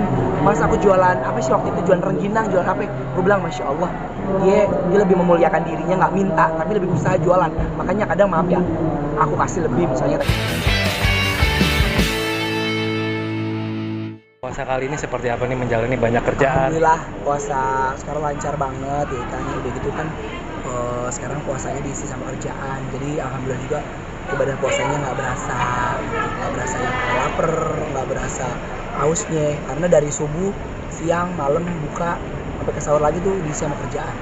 kan, masa aku jualan apa sih waktu itu, jualan rengginang, jualan apa, gue bilang Masya Allah, dia lebih memuliakan dirinya, nggak minta tapi lebih usaha jualan. Makanya kadang maaf ya, aku kasih lebih misalnya. Puasa kali ini seperti apa nih, menjalani banyak kerjaan? Alhamdulillah puasa sekarang lancar banget ya kan, udah gitu kan sekarang puasanya diisi sama kerjaan, jadi alhamdulillah juga ibadah puasanya nggak berasa yang lapar, nggak berasa hausnya, karena dari subuh, siang, malam buka sampai ke sahur lagi tuh diisi sama kerjaan.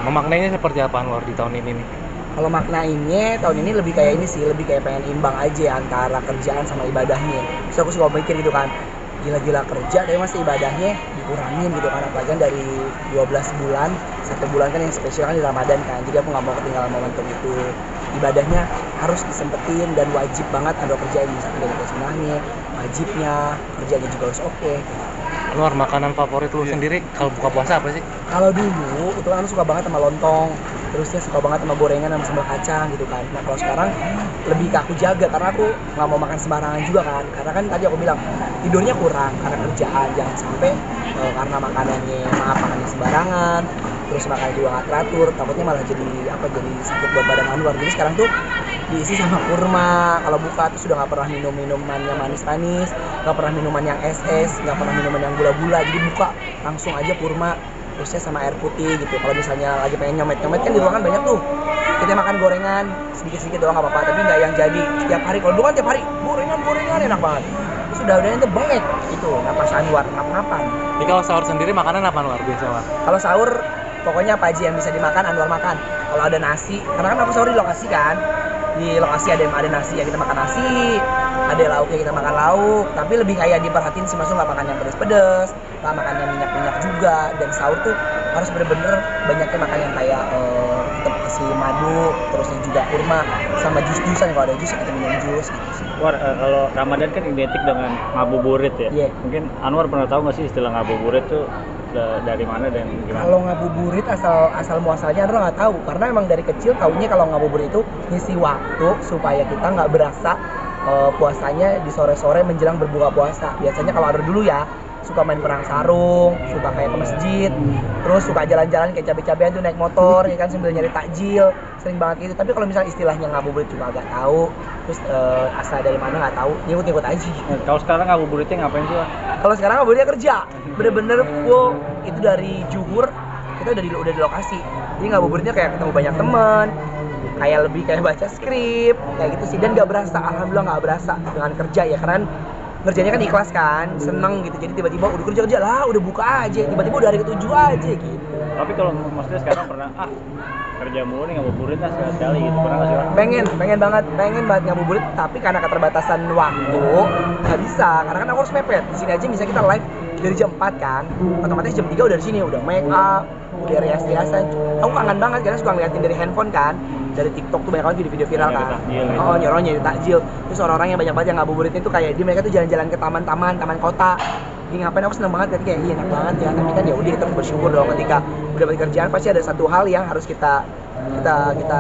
Memaknainya seperti apa Anwar di tahun ini nih? Kalau maknanya tahun ini lebih kayak ini sih, lebih kayak pengen imbang aja antara kerjaan sama ibadahnya. Terus aku suka mikir gitu kan, gila-gila kerja tapi masih ibadahnya dikurangin gitu kan, apalagi kan dari 12 bulan, 1 bulan kan yang spesial kan di Ramadan kan, jadi aku nggak mau ketinggalan momentum itu. Ibadahnya harus disempetin dan wajib banget ada kerjaan, misalkan dari sunnahnya, wajibnya, kerjanya juga harus oke. Anwar, makanan favorit lu sendiri kalau buka puasa apa sih? Kalau dulu itu kan suka banget sama lontong, terusnya suka banget sama gorengan sama sambal kacang gitu kan. Nah kalau sekarang lebih ke aku jaga, karena aku nggak mau makan sembarangan juga kan, karena kan tadi aku bilang tidurnya kurang karena kerjaan, jangan sampai karena makanannya sembarangan, terus makan juga nggak teratur, takutnya malah jadi sakit buat badan Anwar. Jadi sekarang tuh diisi sama kurma, kalau buka tuh sudah nggak pernah minum minuman yang manis-manis, nggak pernah minuman yang es, nggak pernah minuman yang gula-gula, jadi buka langsung aja kurma, terusnya sama air putih gitu. Kalau misalnya lagi pengen nyomet-nyomet kan di ruangan banyak tuh, kita makan gorengan sedikit-sedikit doang nggak apa-apa, tapi nggak yang jadi tiap hari. Kalau dulu kan tiap hari gorengan enak banget, terus udah itu bengek itu napas Anwar, ngap-ngapan. Jadi kalau sahur sendiri makanan apa Anwar biasa Anwar? Kalau sahur pokoknya apa aja yang bisa dimakan Anwar makan. Kalau ada nasi, karena kan aku sahur di lokasi kan, di lokasi ada nasi ya kita makan nasi, ada lauk ya kita makan lauk, tapi lebih kayak diperhatiin sih, maksudnya nggak makan yang pedes-pedes, nggak makan yang minyak-minyak juga, dan sahur tuh harus bener-bener banyaknya makan yang kayak tetap kasih madu, terusnya juga kurma sama jus-jusan, kalau ada jus kita minum jus gitu sih. War, kalau Ramadan kan identik dengan ngabuburit ya. Yeah. Mungkin Anwar pernah tahu nggak sih istilah ngabuburit tuh dari mana dan gimana? Kalau ngabuburit asal muasalnya Andro nggak tahu, karena emang dari kecil taunya kalau ngabuburit itu ngisi waktu supaya kita nggak berasa puasanya di sore-sore menjelang berbuka puasa. Biasanya kalau Andro dulu ya suka main perang sarung, suka kayak ke masjid, terus suka jalan-jalan kayak cabe-cabean tuh naik motor ya kan sambil nyari takjil, sering banget gitu. Tapi kalau misalnya istilahnya ngabuburit juga agak tahu, terus asal dari mana nggak tahu, ngikut-ngikut aja. Kalau sekarang ngabuburitnya ngapain sih? Kalau sekarang ngabuburitnya kerja, bener-bener full itu dari zuhur kita udah di lokasi. Jadi ngabuburitnya kayak ketemu banyak teman, kayak lebih kayak baca skrip kayak gitu sih, dan nggak berasa, alhamdulillah nggak berasa dengan kerja ya, karena ngerjainnya kan ikhlas kan, seneng gitu. Jadi tiba-tiba udah kerja lah, udah buka aja, tiba-tiba udah hari ke-7 aja gitu. Tapi kalau maksudnya sekarang pernah kerja mulu nih ngabuburit lah sekali gitu, pernah nggak sih? Pengen banget ngabuburit, tapi karena keterbatasan waktu nggak bisa, karena kan aku harus mepet. Di sini aja misalnya kita live dari jam 4 kan, otomatis jam 3 udah di sini, udah make up, udah rias-riasan. Aku kangen banget karena suka ngeliatin dari handphone kan, dari TikTok tuh banyak banget video-video viral kan. Nyuruh takjil. Terus orang-orang yang banyak banget yang ngabuburit itu kayak mereka tuh jalan-jalan ke taman kota. Jadi ngapain, aku seneng banget kan, kayak iya enak banget ya. Tapi kan ya udah, kita harus bersyukur dong, ketika udah dapat kerjaan pasti ada satu hal yang harus kita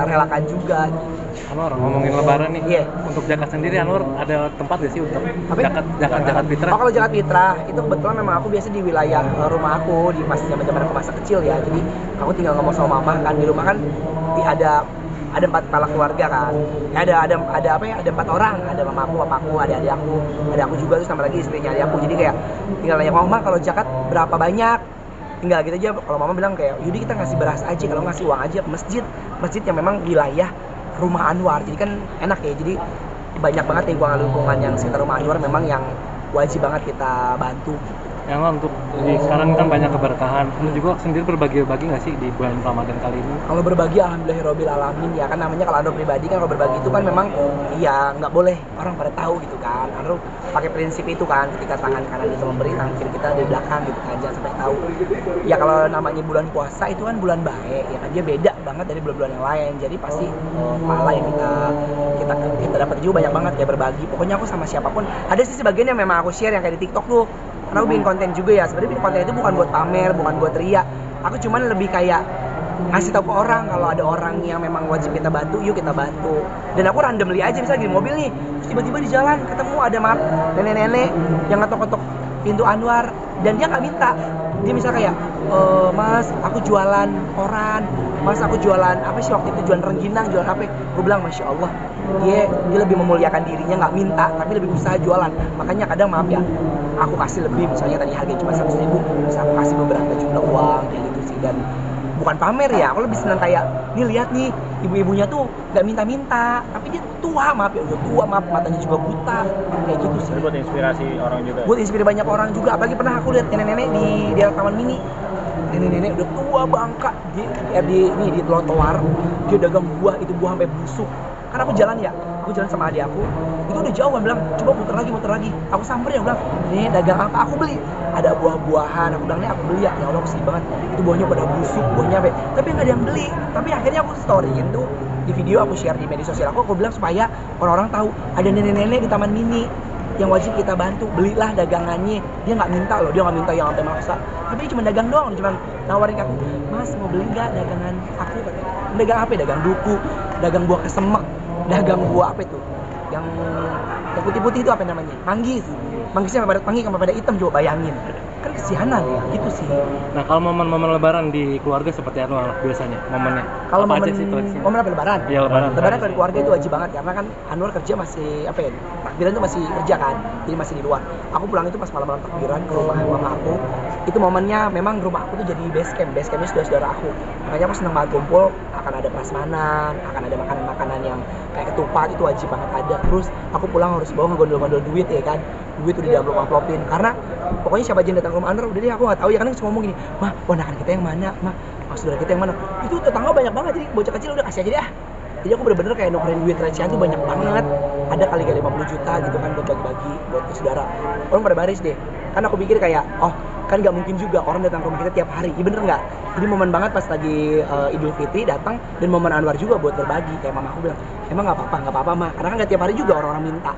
relakan juga gitu. Anwar, ngomongin lebaran nih. Iya. Untuk zakat sendiri Anwar ada tempat gak sih untuk zakat fitrah? Oh, kalau zakat fitrah itu kebetulan memang aku biasa di wilayah rumah aku, di masih zaman aku masa kecil ya. Jadi aku tinggal ngomong sama mama kan, di rumah kan ada 4 kepala keluarga kan. Ada 4 orang, ada mamaku, papaku, ada aku juga, terus sama lagi istrinya adik aku. Jadi kayak tinggal nanya mama kalau zakat berapa banyak. Tinggal gitu aja. Kalau mama bilang kayak yaudah kita ngasih beras aja, kalau ngasih uang aja ke masjid yang memang wilayah rumah Anwar. Jadi kan enak ya. Jadi banyak banget lingkungan yang sekitar rumah Anwar memang yang wajib banget kita bantu. Yang untuk sekarang kan banyak keberkahan. Lu juga sendiri berbagi nggak sih di bulan Ramadan kali ini? Kalau berbagi alhamdulillahirabbil alamin ya kan, namanya kalau Andro pribadi kan, kalau berbagi itu kan memang ya nggak boleh orang pada tahu gitu kan. Andro pakai prinsip itu kan, ketika tangan kanan kita memberi, tangan kiri kita di belakang gitu kan, jangan sampai tahu. Ya kalau namanya bulan puasa itu kan bulan baik ya kan, dia beda banget dari bulan-bulan yang lain. Jadi pasti pahala yang kita dapat juga banyak banget ya berbagi. Pokoknya aku sama siapapun, ada sih sebagian yang memang aku share yang kayak di TikTok tuh. Karena aku bikin konten juga ya, sebenarnya bikin konten itu bukan buat pamer, bukan buat ria. Aku cuman lebih kayak ngasih tahu ke orang kalau ada orang yang memang wajib kita bantu, yuk kita bantu. Dan aku randomly aja, misalnya di mobil nih, terus tiba-tiba di jalan ketemu ada nenek-nenek yang ngetok-ngetok pintu Anwar, dan dia nggak minta. Dia misal kayak mas aku jualan koran, mas aku jualan apa sih waktu itu, jualan rengginang, jualan apa. Gue bilang masya Allah, dia lebih memuliakan dirinya, nggak minta tapi lebih usaha jualan. Makanya kadang maaf ya, aku kasih lebih, misalnya tadi harganya cuma 100.000, bisa aku kasih beberapa jumlah uang kayak gitu sih. Dan bukan pamer ya, aku lebih senang kayak nih lihat nih ibu-ibunya tuh nggak minta-minta tapi dia tua, maaf ya udah tua, maaf matanya juga buta kayak gitu sih. Jadi buat inspirasi orang juga. Buat inspirasi banyak orang juga. Apalagi pernah aku lihat nenek-nenek di daerah Taman Mini, nenek-nenek udah tua bangka di trotoar, dia dagang buah, itu buah sampai busuk. Kan aku jalan sama adik aku, itu udah jauh, bilang coba muter lagi. Aku samperin, aku bilang nih dagang apa, aku beli. Ada buah-buahan, aku bilang nih aku beli ya Allah aku sedih banget, itu buahnya pada busuk, buahnya tapi nggak ada yang beli. Tapi akhirnya aku storyin tuh di video, aku share di media sosial aku bilang supaya orang-orang tahu ada nenek-nenek di Taman Mini yang wajib kita bantu. Belilah dagangannya, dia nggak minta loh, dia nggak minta yang sampai maksa, tapi dia cuma dagang doang, cuma nawarin ke aku, mas mau beli nggak dagangan aku, katanya. Dagang apa? Dagang duku, dagang buah kesemek, dagang buah apa itu yang putih-putih itu apa namanya, manggisnya pada pangi sama pada hitam, coba bayangin, kan kesianan ya gitu sih. Nah kalau momen-momen lebaran di keluarga seperti apa biasanya momennya? Kalau Apa momen aja sih tradisinya? momen apa, lebaran? Iya, lebaran. Lebaran kalau di keluarga itu wajib banget, karena kan Anwar kerja masih apa ya, takbiran itu masih kerja kan, jadi masih di luar. Aku pulang itu pas malam-malam takbiran ke rumah mama aku. Itu momennya memang rumah aku tuh jadi base campnya saudara-saudara aku. Makanya aku senang banget kumpul, akan ada prasmanan, akan ada makanan-makanan yang kayak ketupat, itu wajib banget ada. Terus aku pulang harus bawa ngegondol-gondol duit ya kan, duit udah diamplop-amplopin, karena pokoknya siapa aja yang datang ke rumah Anwar udah deh aku nggak tahu ya, kan cuma ngomong gini, mah ponakan kita yang mana, mah saudara kita yang mana. Itu tetangga banyak banget, jadi bocah kecil udah kasih aja deh ah. Jadi aku bener-bener kayak nukerin duit recehan tuh banyak banget, ada kali 50 juta gitu kan buat bagi-bagi buat ke saudara. Orang pada baris deh, kan aku pikir kayak oh kan nggak mungkin juga orang datang ke rumah kita tiap hari, iya bener nggak? Jadi momen banget pas lagi Idul Fitri datang, dan momen Anwar juga buat berbagi. Kayak mama aku bilang emang nggak apa-apa mah, karena kan nggak tiap hari juga orang-orang minta.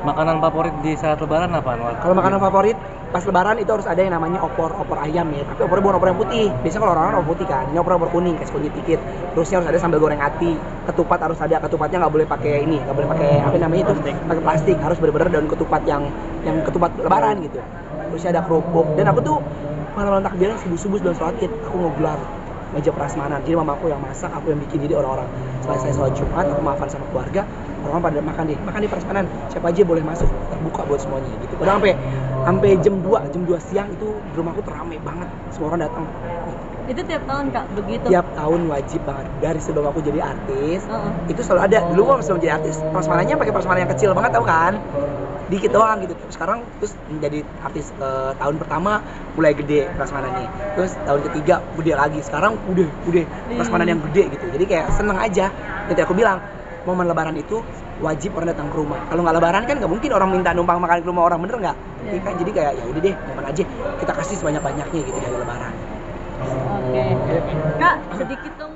Makanan favorit di saat lebaran apa, Anwar? Kalau makanan favorit pas lebaran itu harus ada yang namanya opor ayam ya, tapi opornya bukan opor yang putih. Biasanya kalau orang-orang opor putih kan, ini opor kuning, kasih kunyit dikit. Terusnya harus ada sambal goreng ati, ketupat harus ada, ketupatnya nggak boleh pakai ini, nggak boleh pakai apa namanya itu, pakai plastik, harus bener-bener daun ketupat yang ketupat lebaran gitu. Terusnya ada kerupuk, dan aku tuh malam takbiran subuh sebelum sholat id aku ngegelar meja prasmanan. Jadi mama aku yang masak, aku yang bikin. Jadi orang-orang selesai sholat Jumat, aku maafan sama keluarga, orang pada makan di prasmanan, siapa aja boleh masuk, terbuka buat semuanya gitu. Padahal sampai jam 2 siang itu di rumahku teramai banget, semua orang datang. Itu tiap tahun Kak begitu? Tiap tahun wajib banget, dari sebelum aku jadi artis itu selalu ada. Dulu aku sebelum jadi artis prasmanannya pakai prasmanan yang kecil banget, tau kan, dikit doang gitu. Sekarang terus menjadi artis tahun pertama mulai gede prasmanannya, terus tahun ketiga gede lagi, sekarang udah prasmanan yang gede gitu. Jadi kayak seneng aja. Nanti aku bilang momen lebaran itu wajib orang datang ke rumah. Kalau nggak lebaran kan nggak mungkin orang minta numpang makan ke rumah orang, bener nggak? Jadi kayak ya udah deh, momen aja kita kasih sebanyak-banyaknya gitu dari lebaran. Oke. Kak sedikit dong